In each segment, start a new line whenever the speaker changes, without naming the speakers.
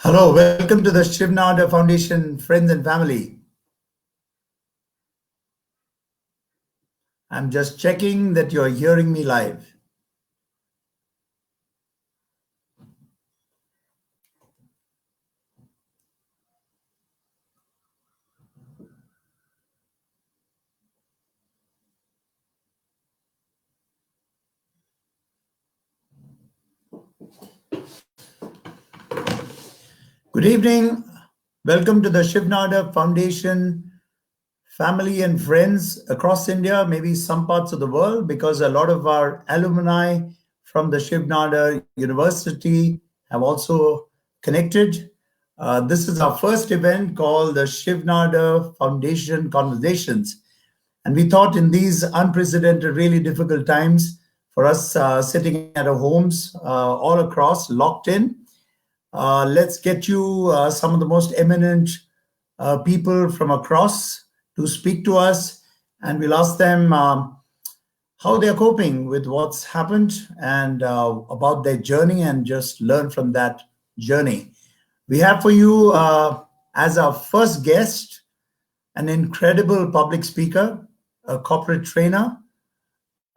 Hello, welcome to the Shiv Foundation, friends and family. I'm just checking that you're hearing me live. Good evening. Welcome to the Shiv Foundation, family and friends across India, maybe some parts of the world, because a lot of our alumni from the Shiv University have also connected. This is our first event called the Shiv Foundation Conversations. And we thought in these unprecedented, really difficult times for us sitting at our homes all across, locked in, let's get you some of the most eminent people from across to speak to us. And we'll ask them how they're coping with what's happened and about their journey and just learn from that journey. We have for you as our first guest an incredible public speaker, a corporate trainer,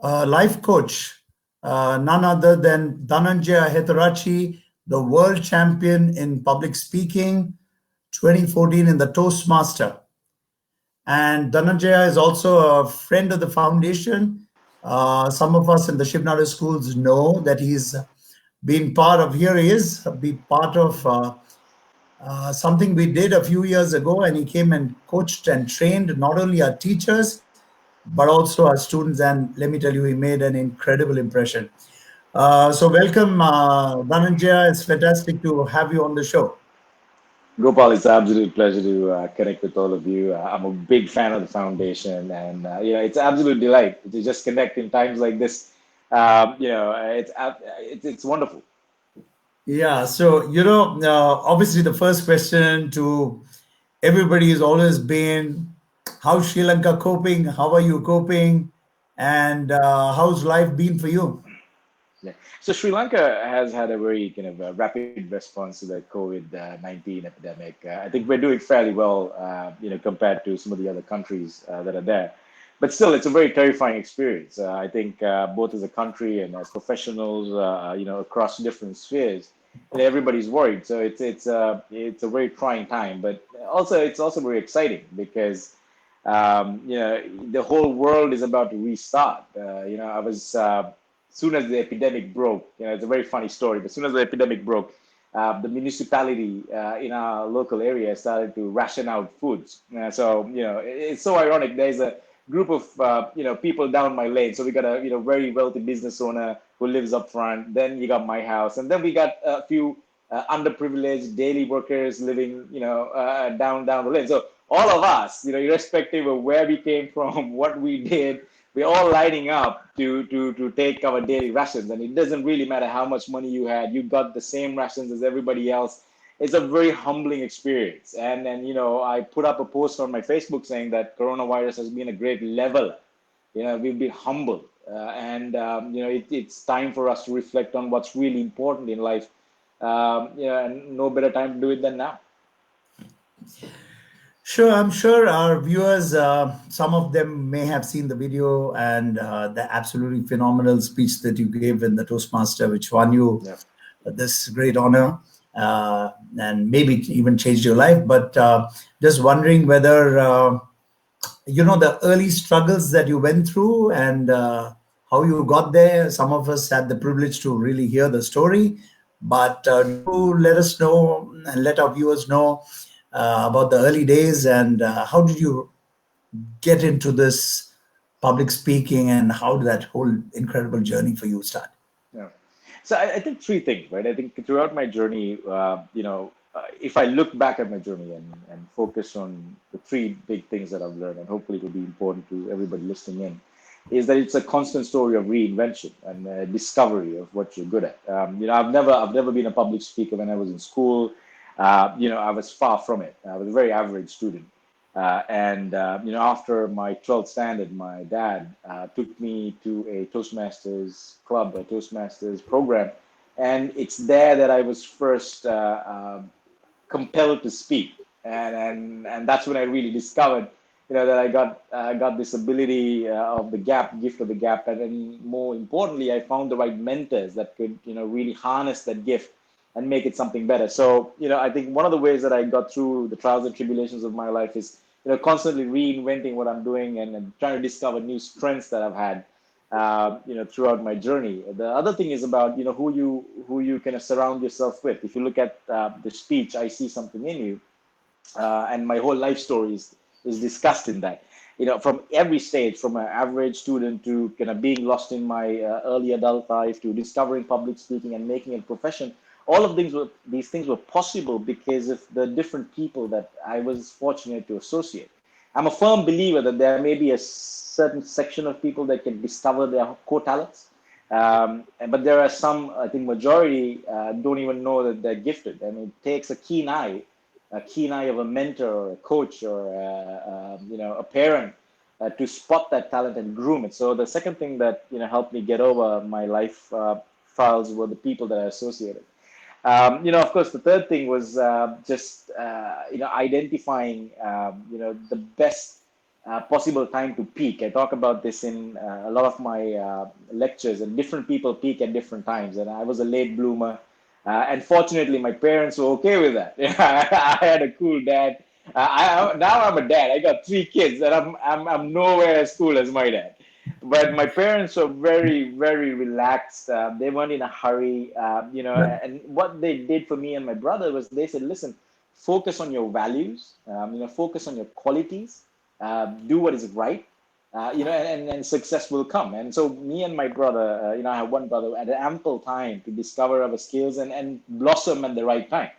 a life coach, none other than Dananjaya Hettiarachchi, the world champion in public speaking, 2014 in the Toastmaster. And Dananjaya is also a friend of the foundation. Some of us in the Shiv schools know that he's been part of, here he is, be part of something we did a few years ago, and he came and coached and trained not only our teachers, but also our students. And let me tell you, he made an incredible impression. So welcome, Dananjaya. It's fantastic to have you on the show.
Gopal, it's an absolute pleasure to connect with all of you. I'm a big fan of the foundation, and it's an absolute delight to just connect in times like this. It's wonderful.
Yeah, so, obviously the first question to everybody has always been, how's Sri Lanka coping? How are you coping? And how's life been for you?
Yeah. So Sri Lanka has had a very kind of rapid response to the COVID-19 epidemic. I think we're doing fairly well, compared to some of the other countries that are there. But still, it's a very terrifying experience. I think both as a country and as professionals, across different spheres, everybody's worried. So it's a very trying time. But also, it's also very exciting because the whole world is about to restart. I was soon as the epidemic broke, it's a very funny story, but as soon as the epidemic broke, the municipality in our local area started to ration out foods. It's so ironic. There's a group of people down my lane. So we got a very wealthy business owner who lives up front. Then you got my house, and then we got a few underprivileged daily workers living down the lane. So all of us, irrespective of where we came from, what we did, we're all lining up to take our daily rations. And it doesn't really matter how much money you had, you got the same rations as everybody else. It's a very humbling experience. And I put up a post on my Facebook saying that coronavirus has been a great leveler. We've been humbled. It's time for us to reflect on what's really important in life. And no better time to do it than now.
Sure, I'm sure our viewers, some of them may have seen the video and the absolutely phenomenal speech that you gave in the Toastmaster, which won you
Yeah.
this great honor and maybe even changed your life. But just wondering whether, the early struggles that you went through and how you got there. Some of us had the privilege to really hear the story, but do let us know and let our viewers know about the early days and how did you get into this public speaking and how did that whole incredible journey for you start?
Yeah. So I think three things, right? I think throughout my journey, if I look back at my journey and focus on the three big things that I've learned, and hopefully it will be important to everybody listening in, is that it's a constant story of reinvention and discovery of what you're good at. I've never been a public speaker when I was in school. I was far from it. I was a very average student. After my 12th standard, my dad took me to a Toastmasters club, a Toastmasters program. And it's there that I was first compelled to speak, and that's when I really discovered, that I got this ability of the gap, gift of the gap, and then more importantly, I found the right mentors that could, really harness that gift and make it something better. So, I think one of the ways that I got through the trials and tribulations of my life is, constantly reinventing what I'm doing and trying to discover new strengths that I've had, throughout my journey. The other thing is about, who you kind of surround yourself with. If you look at the speech, I see something in you, and my whole life story is discussed in that. From every stage, from an average student to kind of being lost in my early adult life to discovering public speaking and making it a profession. All of these things were possible because of the different people that I was fortunate to associate. I'm a firm believer that there may be a certain section of people that can discover their core talents, but there are some, I think majority don't even know that they're gifted. And it takes a keen eye of a mentor or a coach or a parent to spot that talent and groom it. So the second thing that helped me get over my life files were the people that I associated. Of course, the third thing was just identifying the best possible time to peak. I talk about this in a lot of my lectures, and different people peak at different times. And I was a late bloomer, and fortunately, my parents were okay with that. I had a cool dad. Now I'm a dad. I got 3 kids, and I'm nowhere as cool as my dad. But my parents were very, very relaxed. They weren't in a hurry,
Right.
and what they did for me and my brother was they said, listen, focus on your values, focus on your qualities, do what is right, and success will come. And so me and my brother, I have one brother, had ample time to discover our skills and blossom at the right time.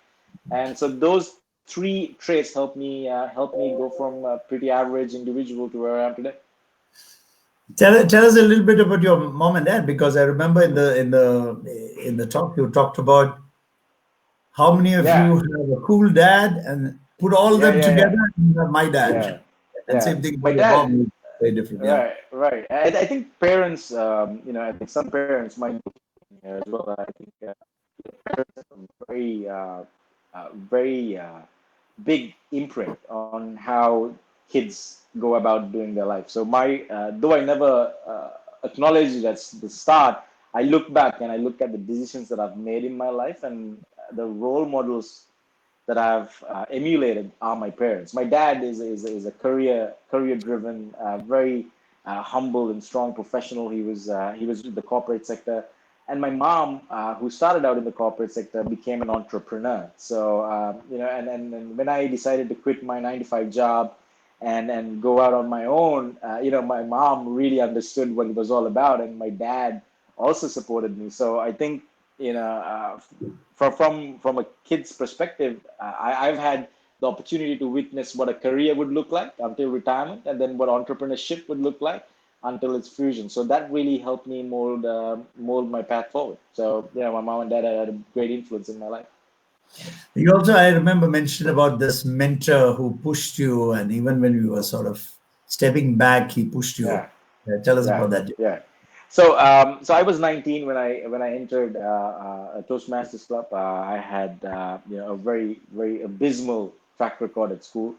And so those three traits help me go from a pretty average individual to where I am today.
Tell us a little bit about your mom and dad, because I remember in the talk you talked about how many of
Yeah,
you have a cool dad, and put all
yeah,
them
yeah,
together
yeah,
and you have my dad.
yeah,
And
yeah.
same thing
My
about your
dad,
mom, very different. Yeah.
right, right. I think parents, I think some parents might be here as well. I think parents have a very big imprint on how kids go about doing their life. So though I never acknowledge it at the start, I look back and I look at the decisions that I've made in my life, and the role models that I've emulated are my parents. My dad is a career driven, very humble and strong professional. He was in the corporate sector, and my mom, who started out in the corporate sector, became an entrepreneur. So and when I decided to quit my 9 to 5 job and go out on my own, my mom really understood what it was all about, and my dad also supported me. So I think from a kid's perspective, I've had the opportunity to witness what a career would look like until retirement, and then what entrepreneurship would look like until its fusion. So that really helped me mold my path forward. So my mom and dad had a great influence in my life.
You also, I remember, mentioned about this mentor who pushed you, and even when you were sort of stepping back, he pushed you.
Yeah,
Tell us
yeah,
about that.
yeah. So I was 19 when I entered a Toastmasters club. I had a very very abysmal track record at school,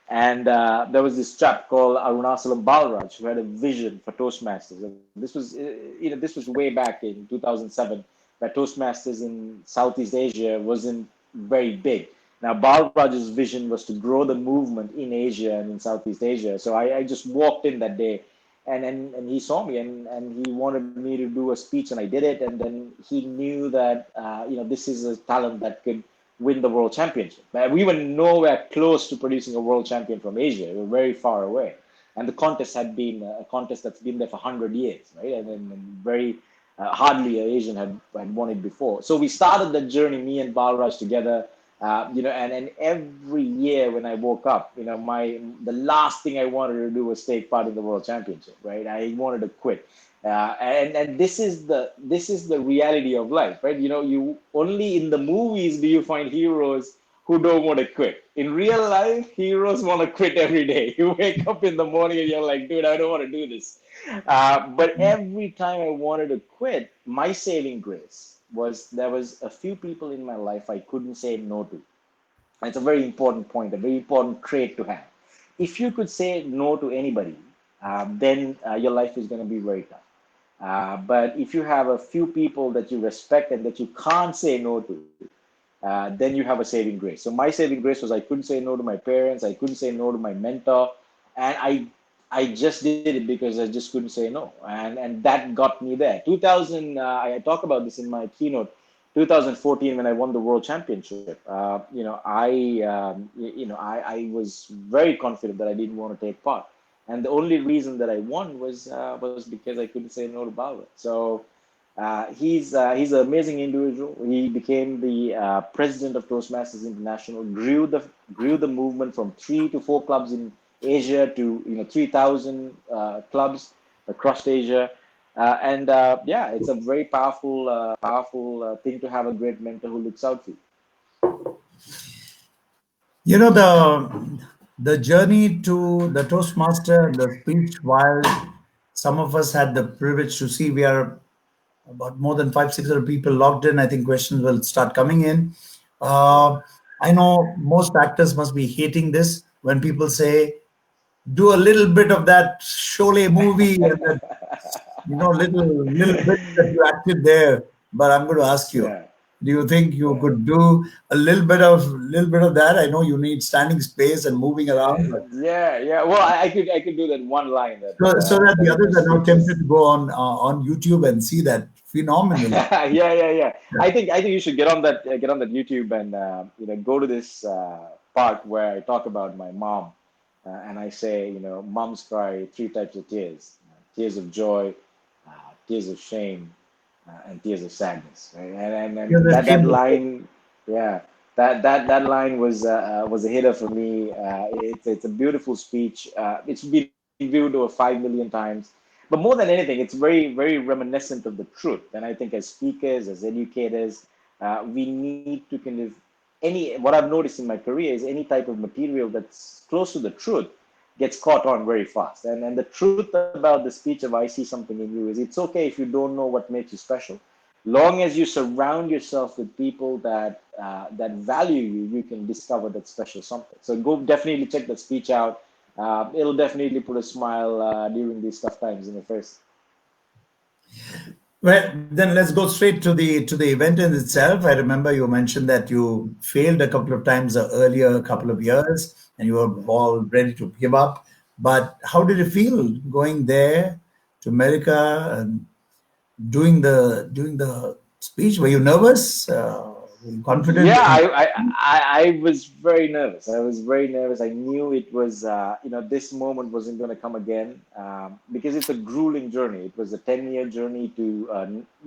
and there was this chap called Arunasalam Balraj who had a vision for Toastmasters. And this was way back in 2007, where Toastmasters in Southeast Asia wasn't very big. Now Balraj's vision was to grow the movement in Asia and in Southeast Asia. So I just walked in that day, and he saw me, and he wanted me to do a speech, and I did it. And then he knew that this is a talent that could win the world championship. But we were nowhere close to producing a world champion from Asia. We were very far away. And the contest had been a contest that's been there for 100 years, right? And very hardly an Asian had won it before. So we started the journey, me and Balraj together. And every year when I woke up, the last thing I wanted to do was take part in the world championship, right? I wanted to quit. And this is the reality of life, right? You only in the movies do you find heroes who don't want to quit. In real life, heroes want to quit every day. You wake up in the morning and you're like, dude, I don't want to do this. But every time I wanted to quit, my saving grace was there was a few people in my life I couldn't say no to. It's a very important point, a very important trait to have. If you could say no to anybody, then your life is going to be very tough. But if you have a few people that you respect and that you can't say no to, then you have a saving grace. So my saving grace was I couldn't say no to my parents, I couldn't say no to my mentor, and I just did it because I just couldn't say no, and that got me there. 2000, I talk about this in my keynote. 2014, when I won the world championship, I was very confident that I didn't want to take part, and the only reason that I won was because I couldn't say no to Bauer. So he's an amazing individual. He became the president of Toastmasters International, grew the movement from 3 to 4 clubs in Asia to 3,000 clubs across Asia. And yeah, it's a very powerful thing to have a great mentor who looks out for you.
You know, the journey to the Toastmaster, the speech, while some of us had the privilege to see, we are about more than 500-600 people logged in. I think questions will start coming in. Uh, I know most actors must be hating this when people say, do a little bit of that Sholay movie and that, little bit that you acted there. But I'm going to ask you,
Yeah.
do you think you
Yeah.
could do a little bit of that? I know you need standing space and moving around, but
Yeah. Well, I could do that one line that
so that
that
the
in my
others are now
speech
tempted
is.
to go on YouTube and see that phenomenal.
Yeah.
Yeah.
I think you should get on that YouTube and go to this part where I talk about my mom, and I say, moms cry three types of tears: tears of joy, tears of shame, and tears of sadness. Right? And
You're the
that
same.
line, yeah, that line was a hitter for me. It's a beautiful speech. It's been viewed over 5 million times. But more than anything, it's very reminiscent of the truth. And I think as speakers, as educators, we need to kind of what I've noticed in my career is any type of material that's close to the truth gets caught on very fast. And the truth about the speech of I see something in you is it's okay if you don't know what makes you special. Long as you surround yourself with people that value you, you can discover that special something. So go definitely check that speech out. It'll definitely put a smile during these tough times in your face.
Well, then let's go straight to the event in itself. I remember you mentioned that you failed a couple of times earlier, a couple of years, and you were
Yeah.
all ready to give up. But how did it feel going there to America and doing the speech? Were you nervous? Were you confident?
Yeah, I was very nervous. I was very nervous. I knew it was, this moment wasn't going to come again, because it's a grueling journey. It was a 10-year journey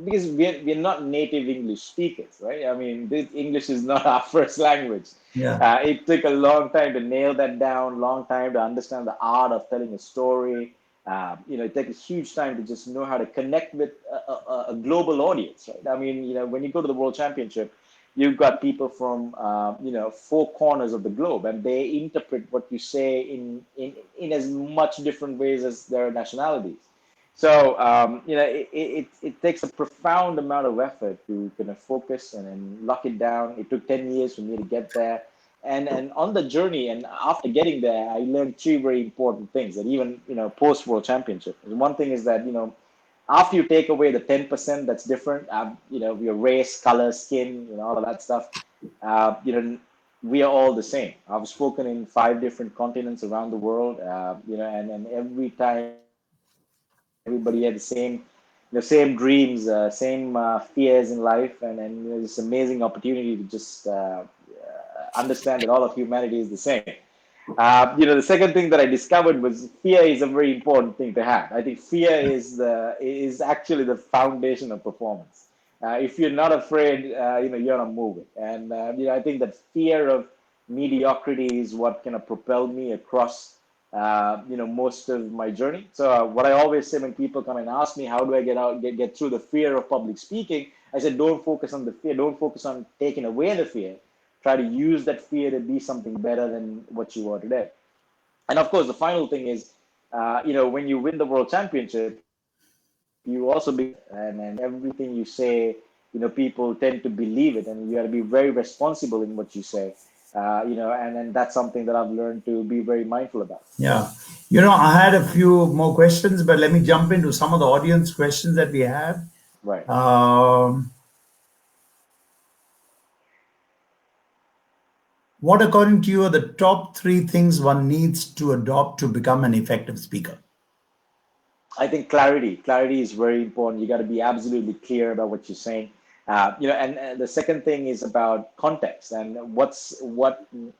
because we're not native English speakers, right? I mean, English is not our first language.
Yeah.
It took a long time to nail that down, long time to understand the art of telling a story. It takes a huge time to just know how to connect with a global audience, right? I mean, when you go to the World Championship, you've got people from 4 corners of the globe, and they interpret what you say in as much different ways as their nationalities. So it takes a profound amount of effort to kind of focus and lock it down. It took 10 years for me to get there, and on the journey and after getting there, I learned three very important things that even post World Championship. One thing is that after you take away the 10% that's different, your race, color, skin, all of that stuff, we are all the same. I've spoken in 5 different continents around the world, and every time everybody had the same dreams, same fears in life, and this amazing opportunity to just understand that all of humanity is the same. The second thing that I discovered was fear is a very important thing to have. I think fear is actually the foundation of performance. If you're not afraid, you're not moving. And I think that fear of mediocrity is what kind of propelled me across most of my journey. So what I always say when people come and ask me how do I get through the fear of public speaking, I said don't focus on the fear, don't focus on taking away the fear. Try to use that fear to be something better than what you are today. And of course, the final thing is, when you win the world championship, you also become a leader, and everything you say, people tend to believe it, and you got to be very responsible in what you say. and that's something that I've learned to be very mindful about.
Yeah. I had a few more questions, but let me jump into some of the audience questions that we have.
Right.
Um, what, according to you, are the top three things one needs to adopt to become an effective speaker?
I think clarity is very important. You got to be absolutely clear about what you're saying. And the second thing is about context and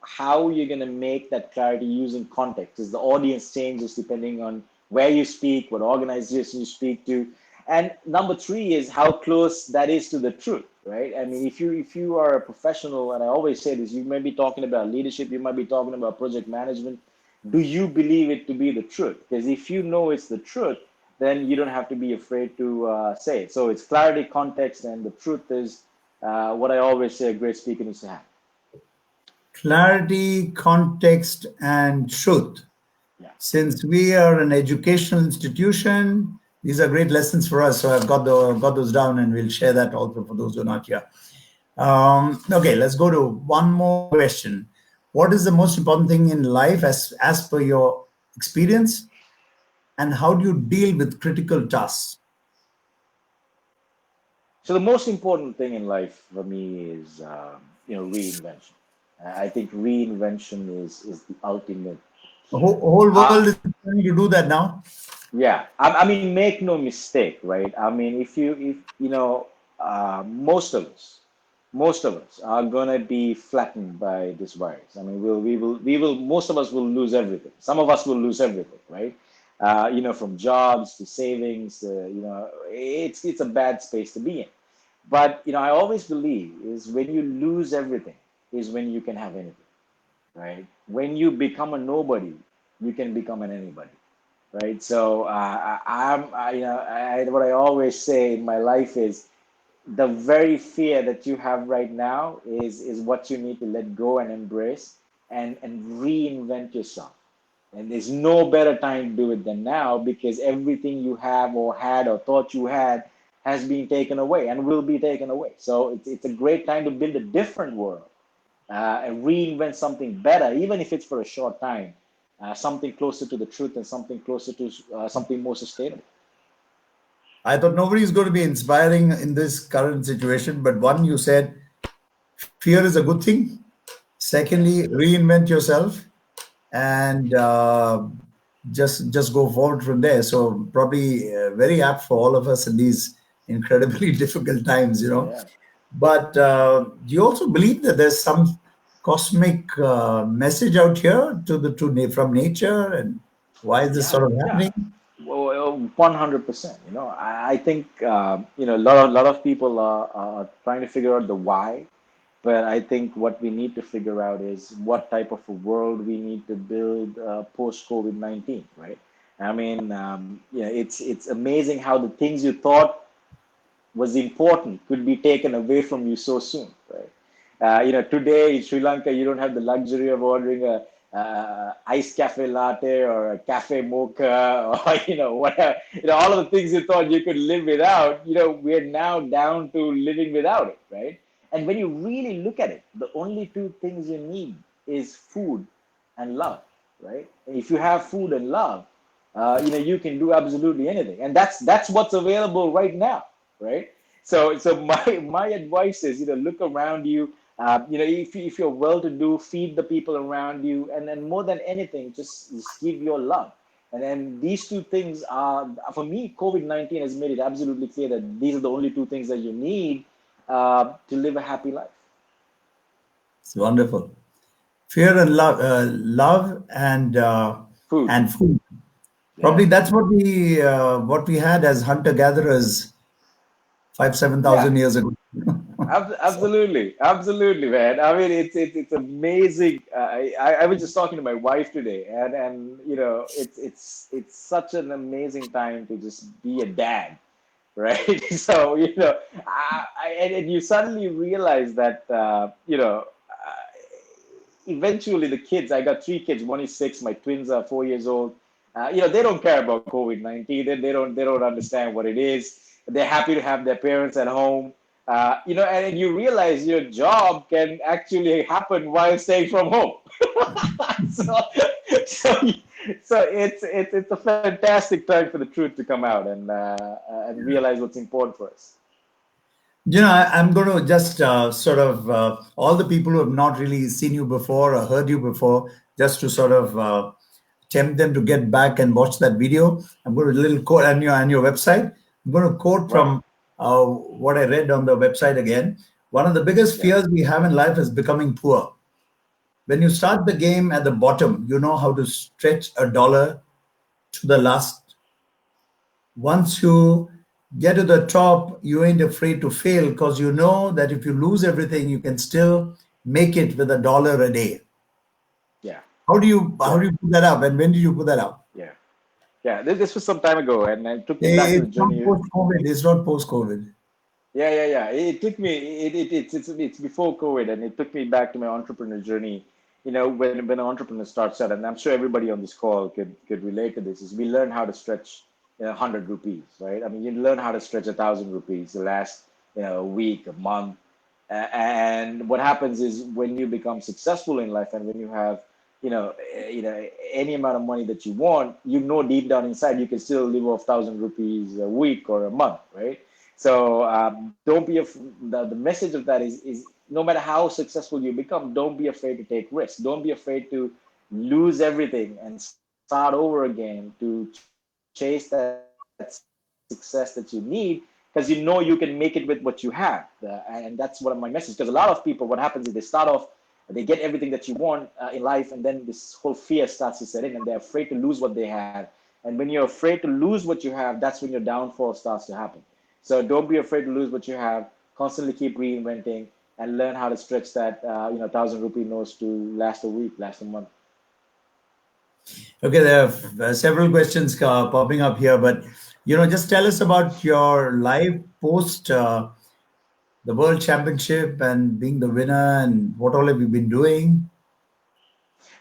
how you're going to make that clarity using context. Is the audience changes depending on where you speak, what organization you speak to, and number three is how close that is to the truth, right? I mean, if you are a professional, and I always say this, you might be talking about leadership, you might be talking about project management, do you believe it to be the truth? Because if you know it's the truth, then you don't have to be afraid to say it. So it's clarity, context, and the truth is what I always say a great speaker needs to have.
Clarity, context, and truth.
Yeah.
Since we are an educational institution, these are great lessons for us. So I've got those down, and we'll share that also for those who are not here. Okay, let's go to one more question. What is the most important thing in life as per your experience, and how do you deal with critical tasks?
So the most important thing in life for me is reinvention. I think reinvention is the ultimate
The
key.
whole
Uh,
world is trying to do that now.
Yeah, I mean, make no mistake, right? I mean, if most of us are gonna be flattened by this virus. I mean, most of us will lose everything. Some of us will lose everything, right? From jobs to savings, it's a bad space to be in. But I always believe is when you lose everything is when you can have anything, right? When you become a nobody, you can become an anybody, right? So what I always say in my life is the very fear that you have right now is what you need to let go and embrace and reinvent yourself. And there's no better time to do it than now because everything you have or had or thought you had has been taken away and will be taken away. So it's a great time to build a different world and reinvent something better, even if it's for a short time, something closer to the truth and something closer to something more sustainable.
I thought nobody is going to be inspiring in this current situation, but one, you said fear is a good thing. Secondly,
Yes.
reinvent yourself, and just go forward from there. So probably very apt for all of us in these incredibly difficult times.
Yeah.
But do you also believe that there's some cosmic message out here from nature, and why is this
Yeah.
sort of
Yeah.
happening?
Well, 100%. I think a lot of people are trying to figure out the why, but I think what we need to figure out is what type of a world we need to build post COVID-19, right? I mean, it's amazing how the things you thought was important could be taken away from you so soon, right? Today in Sri Lanka, you don't have the luxury of ordering a iced cafe latte or a cafe mocha or whatever. All of the things you thought you could live without. We're now down to living without it, right? And when you really look at it, the only two things you need is food and love, right? And if you have food and love, you can do absolutely anything, and that's what's available right now, right? So my advice is, look around you. If you're well-to-do, feed the people around you, and then more than anything, just give your love. And then these two things are, for me, COVID-19 has made it absolutely clear that these are the only two things that you need to live a happy life.
It's wonderful. Fear and love
Food,
and food. Probably
yeah,
that's what we had as hunter gatherers 5,000, 7,000
yeah.
years ago. So,
Absolutely, absolutely, man. I mean, it's amazing. I was just talking to my wife today, and it's such an amazing time to just be a dad, right? So and you suddenly realize that eventually the kids. I got three kids. One is 6. My twins are 4 years old. They don't care about COVID-19. They don't understand what it is. They're happy to have their parents at home. and you realize your job can actually happen while staying from home. so, so, so it's a fantastic time for the truth to come out and realize what's important for us.
I'm going to just sort of all the people who have not really seen you before or heard you before, just to sort of tempt them to get back and watch that video. I'm going to little quote on your website. I'm going to quote
Right.
from what I read on the website again. One of the biggest
Yeah.
fears we have in life is becoming poor. When you start the game at the bottom, you know how to stretch a dollar to the last. Once you get to the top, you ain't afraid to fail because you know that if you lose everything, you can still make it with a dollar a day.
Yeah.
How
Yeah.
do you put that up? And when did you put that up?
Yeah. Yeah. This was some time ago, and it took me back to the
It's not
journey.
post COVID. It's not post COVID.
Yeah. It took me. It's before COVID, and it took me back to my entrepreneur journey. When an entrepreneur starts out, and I'm sure everybody on this call could relate to this, is we learn how to stretch, 100 rupees, right? I mean, you learn how to stretch 1,000 rupees the last, week, a month, and what happens is when you become successful in life, and when you have, any amount of money that you want, deep down inside you can still live off 1,000 rupees a week or a month, right? So don't be the message of that is no matter how successful you become, don't be afraid to take risks. Don't be afraid to lose everything and start over again to chase that success that you need, because you know you can make it with what you have. And that's what my message. Because a lot of people, what happens is they start off, they get everything that you want in life, and then this whole fear starts to set in, and they're afraid to lose what they have. And when you're afraid to lose what you have, that's when your downfall starts to happen. So don't be afraid to lose what you have. Constantly keep reinventing and learn how to stretch that 1,000 rupee notes to last a week, last a month.
Okay, there are several questions popping up here, but just tell us about your life post the World Championship and being the winner, and what all have you been doing?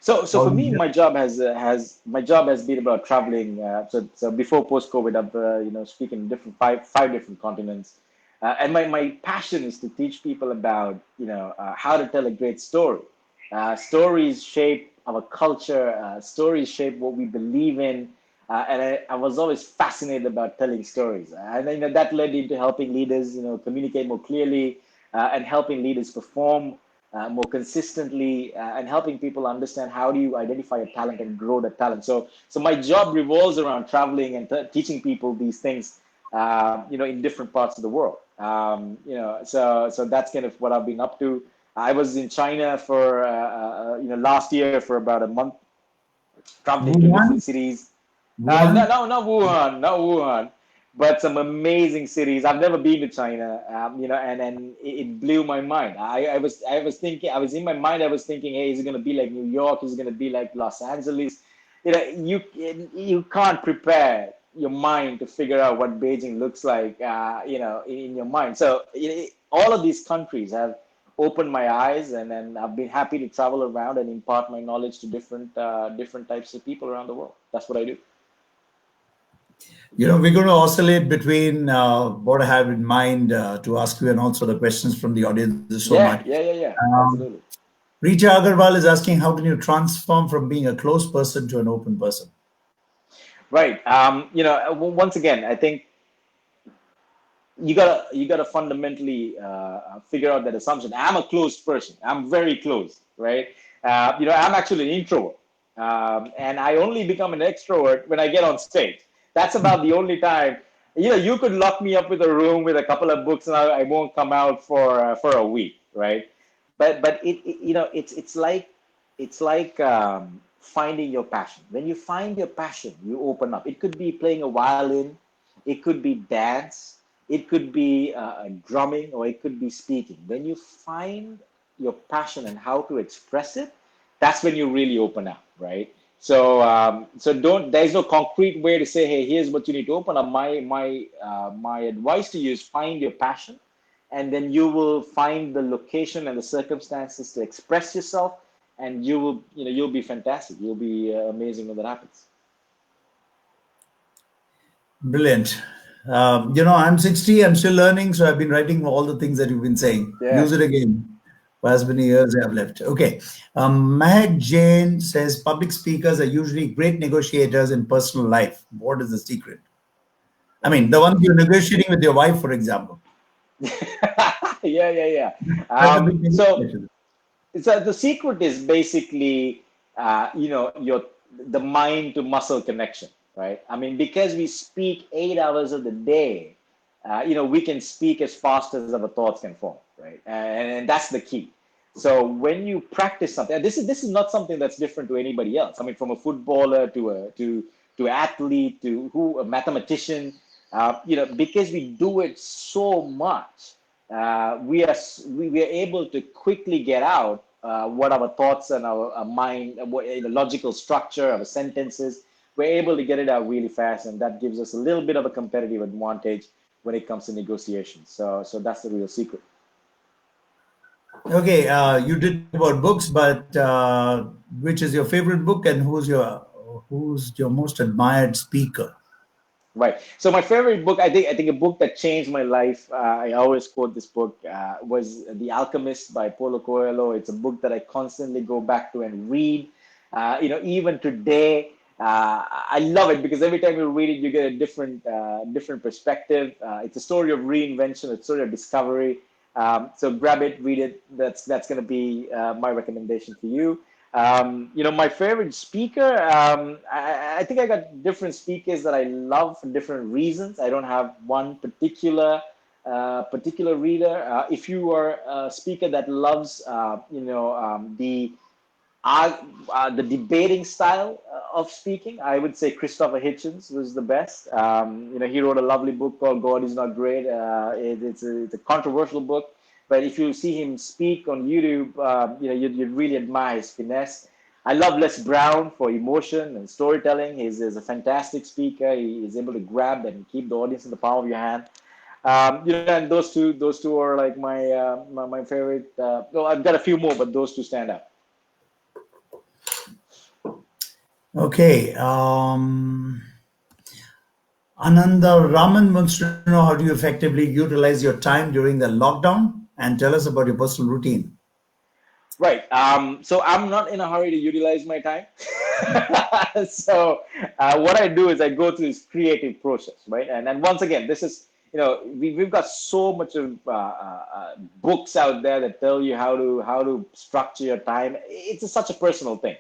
So
All
for me,
these
my job has been about traveling. So before post COVID, I've speaking different five different continents, and my passion is to teach people about how to tell a great story. Stories shape our culture. Stories shape what we believe in, and I was always fascinated about telling stories, and that led into helping leaders communicate more clearly, and helping leaders perform more consistently, and helping people understand how do you identify a talent and grow the talent. So my job revolves around traveling and teaching people these things, in different parts of the world. So that's kind of what I've been up to. I was in China for last year for about a month, traveling to
Wuhan,
different cities.
Wuhan.
No, not Wuhan, but some amazing cities. I've never been to China, and it blew my mind. I was thinking, I was in my mind, I was thinking, hey, is it going to be like New York? Is it going to be like Los Angeles? You can't prepare your mind to figure out what Beijing looks like, in your mind. So all of these countries have opened my eyes, and then I've been happy to travel around and impart my knowledge to different types of people around the world. That's what I do.
We're going to oscillate between what I have in mind to ask you and also the questions from the audience. There's so much.
Yeah.
Um,
Absolutely.
Richa Agarwal is asking, how can you transform from being a closed person to an open person?
Right. Once again, I think you gotta fundamentally figure out that assumption. I'm a closed person. I'm very closed, right? I'm actually an introvert, and I only become an extrovert when I get on stage. That's about the only time. You could lock me up with a room with a couple of books, and I won't come out for a week, right? But it's like finding your passion. When you find your passion, you open up. It could be playing a violin, it could be dance, it could be drumming, or it could be speaking. When you find your passion and how to express it, that's when you really open up, right? So don't. There's no concrete way to say, hey, here's what you need to open up. My advice to you is find your passion, and then you will find the location and the circumstances to express yourself, and you'll be fantastic. You'll be amazing when that happens.
Brilliant. I'm 60, I'm still learning, so I've been writing all the things that you've been saying.
Yeah.
Use it again for as many years I have left. Okay. Mahek Jain says public speakers are usually great negotiators in personal life. What is the secret? I mean, the ones you're negotiating with your wife, for example.
Yeah, yeah, yeah.
That's a big
So
negotiation.
the secret is basically, your the mind to muscle connection, right? I mean, because we speak 8 hours of the day, we can speak as fast as our thoughts can form, right? And that's the key. So when you practice something, and this is not something that's different to anybody else. I mean, from a footballer to athlete to a mathematician, because we do it so much, we are able to quickly get out what our thoughts and our mind, what the logical structure of sentences. We're able to get it out really fast, and that gives us a little bit of a competitive advantage when it comes to negotiations. So that's the real secret.
Okay, you did talk about books, but which is your favorite book, and who's your most admired speaker?
Right. So my favorite book, I think a book that changed my life. I always quote this book, was The Alchemist by Paulo Coelho. It's a book that I constantly go back to and read. Even today, I love it because every time you read it, you get a different perspective. It's a story of reinvention, a story of discovery. So grab it, read it. That's going to be my recommendation for you. My favorite speaker, I think I got different speakers that I love for different reasons. I don't have one particular reader. If you are a speaker that loves, the debating style of speaking, I would say Christopher Hitchens was the best. He wrote a lovely book called God is Not Great. It's a controversial book, but if you see him speak on YouTube, you'd really admire his finesse. I love Les Brown for emotion and storytelling. He's a fantastic speaker. He is able to grab and keep the audience in the palm of your hand. And those two are like my favorite. Well, I've got a few more, but those two stand out.
Okay. Ananda Raman wants to know how do you effectively utilize your time during the lockdown, and tell us about your personal routine.
Right. So I'm not in a hurry to utilize my time. So what I do is I go through this creative process, right? And once again, this is, we've got so much of books out there that tell you how to structure your time. It's such a personal thing.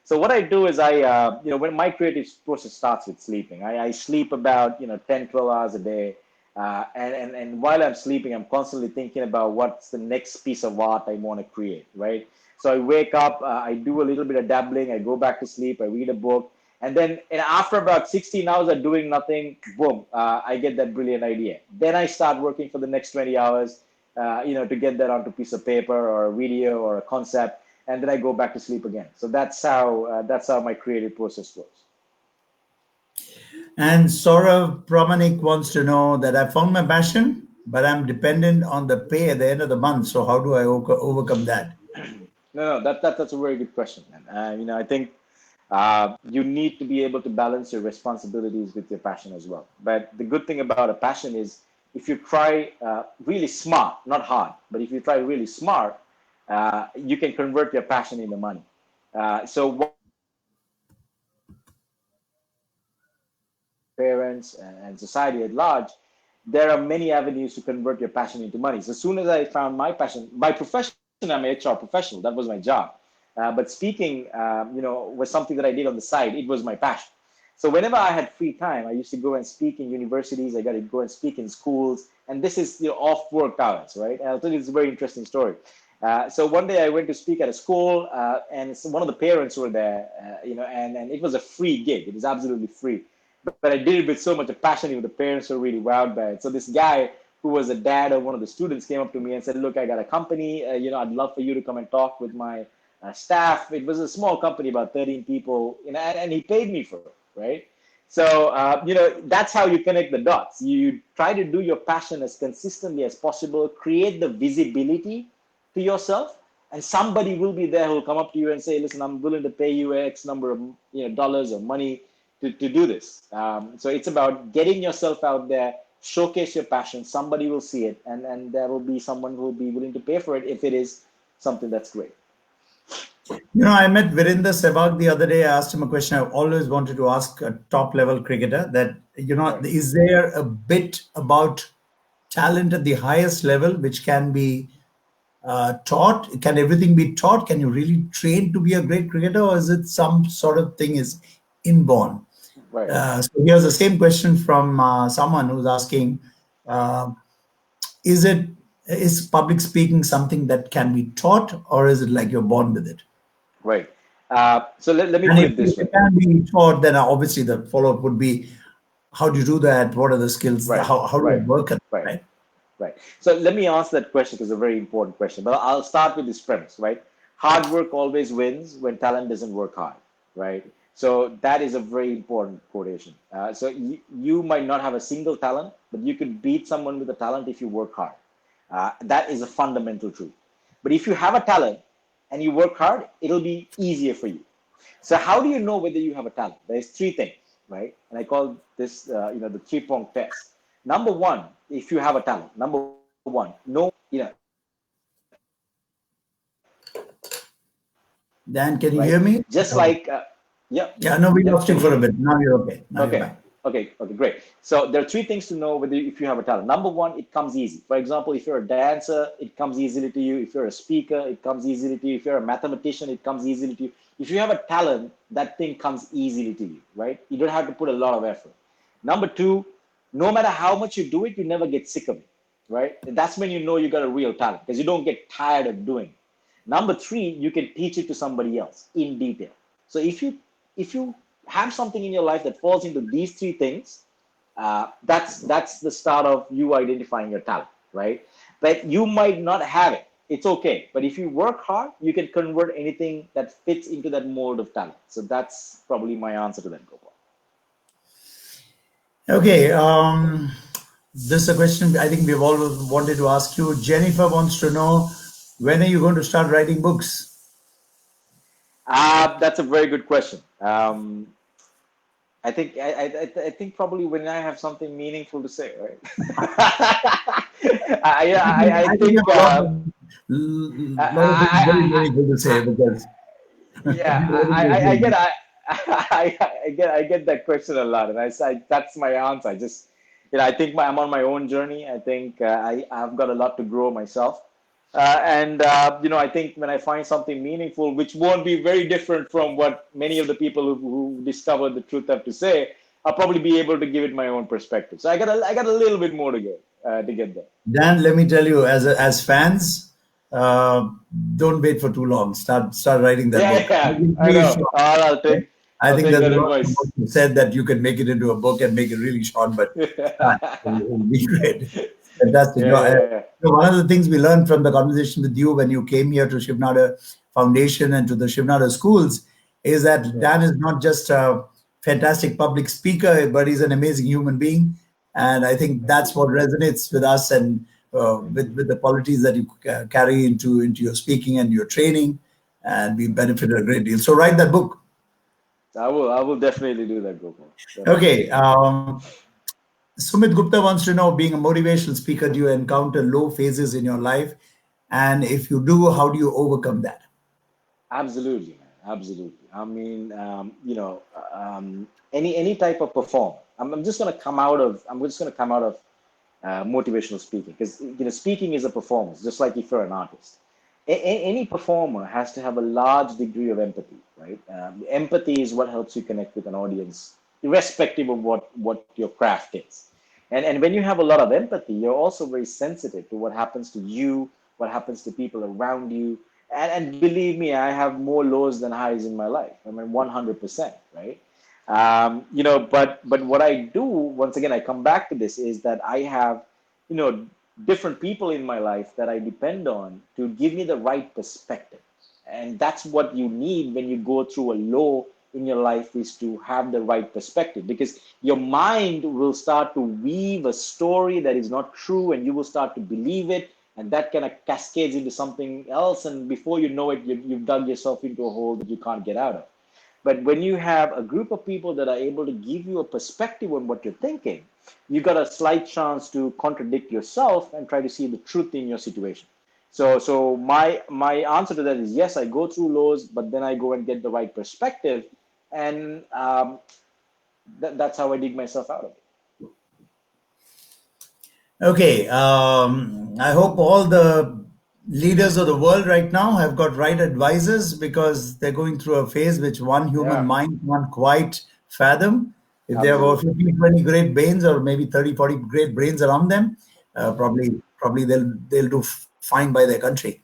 So what I do is when my creative process starts with sleeping, I sleep about 10, 12 hours a day. And while I'm sleeping, I'm constantly thinking about what's the next piece of art I want to create, right? So I wake up, I do a little bit of dabbling, I go back to sleep, I read a book, and after about 16 hours of doing nothing, boom, I get that brilliant idea. Then I start working for the next 20 hours, to get that onto a piece of paper or a video or a concept, and then I go back to sleep again. So that's how my creative process goes.
And Saurav Pramanik wants to know that I found my passion, but I'm dependent on the pay at the end of the month. So how do I overcome that?
No, that's a very good question, man. I think you need to be able to balance your responsibilities with your passion as well. But the good thing about a passion is if you try really smart, not hard, but if you try really smart, you can convert your passion into money. So what I do is I go back to parents and society at large. There are many avenues to convert your passion into money. So as soon as I found my passion, by profession, I'm an HR professional. That was my job. But speaking, was something that I did on the side. It was my passion. So whenever I had free time, I used to go and speak in universities. I got to go and speak in schools. And this is off work hours, right? And I'll tell you, it's a very interesting story. So one day I went to speak at a school, and one of the parents were there, and it was a free gig. It was absolutely free. But I did it with so much passion. Even the parents were really wowed by it. So this guy who was a dad of one of the students came up to me and said, "Look, I got a company. I'd love for you to come and talk with my staff." It was a small company, about 13 people, and he paid me for it, right? So, that's how you connect the dots. You try to do your passion as consistently as possible, create the visibility to yourself, and somebody will be there who will come up to you and say, "Listen, I'm willing to pay you X number of dollars or money to do this." So it's about getting yourself out there, showcase your passion. Somebody will see it, and there will be someone who will be willing to pay for it if it is something that's great.
I met Virender Sehwag the other day. I asked him a question I always wanted to ask a top level cricketer that,
Right,
is there a bit about talent at the highest level which can be taught? Can everything be taught? Can you really train to be a great cricketer, or is it some sort of thing is inborn?
right.
So here's the same question from someone who's asking, uh, is it is public speaking something that can be taught, or is it like you're born with it?
Right. So let me
And
put
if
it this
it
way.
can be taught, then obviously the follow-up would be, how do you do that? What are the skills?
Right,
How do you
right,
work at it,
right,
right?
right. So let me answer that question because it's a very important question. But I'll start with this premise, right? Hard work always wins when talent doesn't work hard, right? So that is a very important quotation. So you might not have a single talent, but you could beat someone with a talent if you work hard. That is a fundamental truth. But if you have a talent and you work hard, it'll be easier for you. So how do you know whether you have a talent? There's three things, right? And I call this, the three-prong test. Number one, if you have a talent, number one,
Dan, can you
right?
hear me?
Just
Okay.
like, yep,
Yeah, no, we
yep.
lost
Can
you
you
for
hear
a
me?
bit. Now you're okay. Now you're
Okay.
back.
Okay. Great. So there are three things to know whether if you have a talent. Number one, it comes easy. For example, if you're a dancer, it comes easily to you. If you're a speaker, it comes easily to you. If you're a mathematician, it comes easily to you. If you have a talent, that thing comes easily to you, right? You don't have to put a lot of effort. Number two, no matter how much you do it, you never get sick of it, right? That's when you know you got a real talent because you don't get tired of doing it. Number three, you can teach it to somebody else in detail. So if you have something in your life that falls into these three things, that's the start of you identifying your talent, right? But you might not have it. It's okay. But if you work hard, you can convert anything that fits into that mold of talent. So that's probably my answer to that, Gopal.
Okay. This is a question I think we've all wanted to ask you. Jennifer wants to know, when are you going to start writing books?
That's a very good question. I think probably when I have something meaningful to say, right? I
I think you
think
have
I,
lot of things very
I,
meaningful to
I,
say because
yeah,
you're already listening.
I get that question a lot, and that's my answer. I just, I think I'm on my own journey. I think I've got a lot to grow myself, and I think when I find something meaningful, which won't be very different from what many of the people who discovered the truth have to say, I'll probably be able to give it my own perspective. So I got a little bit more to go to get there.
Dan, let me tell you, as fans, uh, don't wait for too long. Start writing that
Yeah,
book.
yeah,
Make it
I
really
know.
short.
I'll
Right?
take
I
I'll
think
take
there's
that
a lot of
advice.
what you said that you can make it into a book and make it really short, but it'll be great. Fantastic.
Yeah, yeah, yeah.
One of the things we learned from the conversation with you when you came here to Shivnada Foundation and to the Shivnada schools is that
Right.
Dan is not just a fantastic public speaker, but he's an amazing human being. And I think
Thank
that's
you.
what resonates with us and
Thank you.
with the qualities that you carry into your speaking and your training. And we benefited a great deal. So write that book.
I will definitely do that, Gopal. Definitely.
Okay. Sumit Gupta wants to know, being a motivational speaker, do you encounter low phases in your life? And if you do, how do you overcome that?
Absolutely, man. Absolutely. I mean, any type of perform. I'm just gonna come out of motivational speaking because speaking is a performance, just like if you're an artist. Any performer has to have a large degree of empathy, right? Empathy is what helps you connect with an audience, irrespective of what your craft is. And when you have a lot of empathy, you're also very sensitive to what happens to you, what happens to people around you. And believe me, I have more lows than highs in my life. I mean, 100%, right? But what I do, once again, I come back to this, is that I have, you know, different people in my life that I depend on to give me the right perspective. And that's what you need when you go through a low in your life, is to have the right perspective, because your mind will start to weave a story that is not true, and you will start to believe it, and that kind of cascades into something else, and before you know it, you've dug yourself into a hole that you can't get out of. But when you have a group of people that are able to give you a perspective on what you're thinking, you got a slight chance to contradict yourself and try to see the truth in your situation. So my answer to that is yes, I go through lows, but then I go and get the right perspective, and that's how I dig myself out of it.
Okay, I hope all the leaders of the world right now have got right advisors because they're going through a phase which one human
Yeah,
mind can't quite fathom. If they have about
absolutely.
15, 20 great brains or maybe 30, 40 great brains around them, probably they'll do fine by their country.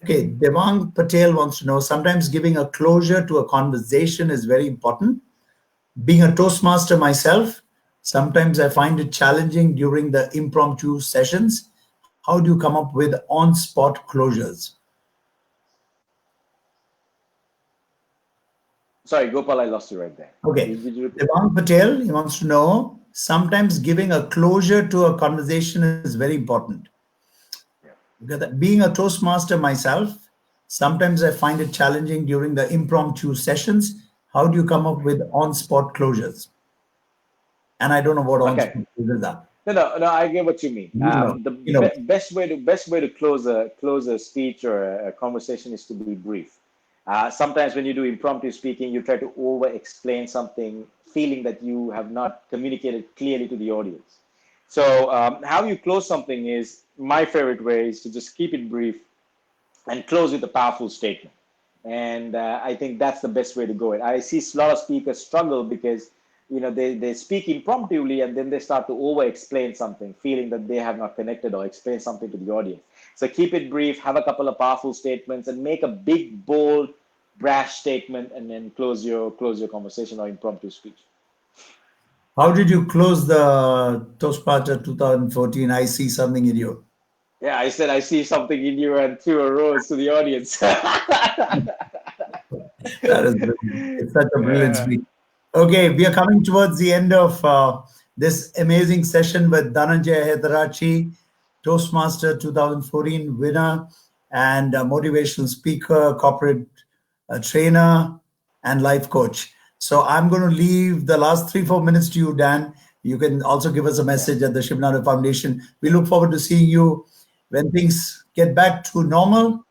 Okay, Devang Patel wants to know, sometimes giving a closure to a conversation is very important. Being a Toastmaster myself, sometimes I find it challenging during the impromptu sessions. How do you come up with on spot closures?
Sorry, Gopal, I lost you right there.
Okay.
Did you repeat?
Devang Patel, he wants to know, sometimes giving a closure to a conversation is very important.
Yeah.
Because being a Toastmaster myself, sometimes I find it challenging during the impromptu sessions. How do you come up with on spot closures? And I don't know what on
Okay.
spot closures are.
No. I get what you mean.
You know,
The
you know.
best way to close a speech or a conversation is to be brief. Sometimes when you do impromptu speaking, you try to over explain something, feeling that you have not communicated clearly to the audience. So how you close something is my favorite way is to just keep it brief and close with a powerful statement. And I think that's the best way to go. I see a lot of speakers struggle because they speak impromptu and then they start to over explain something, feeling that they have not connected or explained something to the audience. So keep it brief, have a couple of powerful statements, and make a big, bold, brash statement, and then close your conversation or impromptu speech.
How did you close the Toastmaster 2014? I see something in you.
Yeah, I said I see something in you and threw a rose to the audience.
That is brilliant. It's such a brilliant
Yeah.
speech. Okay, we are coming towards the end of this amazing session with Dananjaya Hettiarachchi, Toastmaster 2014 winner and motivational speaker, corporate trainer, and life coach. So I'm going to leave the last 3, 4 minutes to you, Dan. You can also give us a
Yeah.
message at the Shivnada Foundation. We look forward to seeing you when things get back to normal.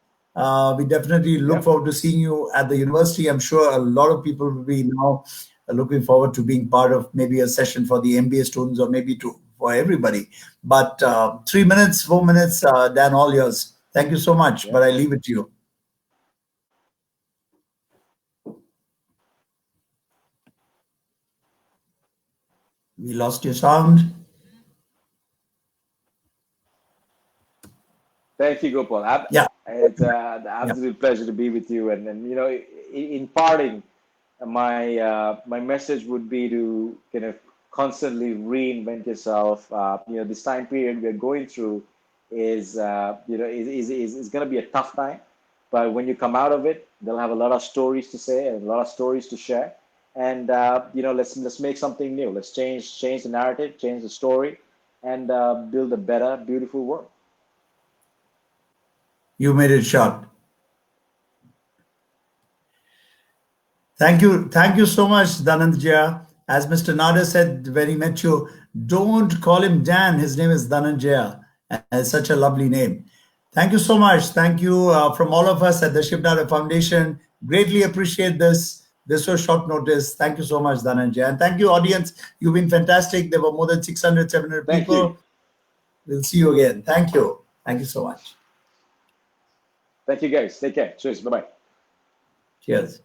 We definitely look
Yep.
forward to seeing you at the university. I'm sure a lot of people will be now looking forward to being part of maybe a session for the MBA students or maybe for everybody. But 3 minutes, 4 minutes, Dan, all yours. Thank you so much. But
Yep.
I leave it to you. We lost your sound.
Thank you, Gopal.
Yeah.
It's an
Yeah.
absolute pleasure to be with you. And in parting, my message would be to kind of constantly reinvent yourself. This time period we're going through is going to be a tough time, but when you come out of it, they'll have a lot of stories to say and a lot of stories to share. And let's make something new. Let's change the narrative, change the story, and build a better, beautiful world.
You made it short. Thank you. Thank you so much, Dananjaya. As Mr. Nadar said when he met you, don't call him Dan. His name is Dananjaya. And it's such a lovely name. Thank you so much. Thank you from all of us at the Shiv Nadar Foundation. Greatly appreciate this. This was short notice. Thank you so much, Dananjaya. And thank you, audience. You've been fantastic. There were more than 600, 700
Thank you.
people. We'll see you again. Thank you. Thank you so much.
Thank you, guys. Take care. Cheers. Bye bye.
Cheers.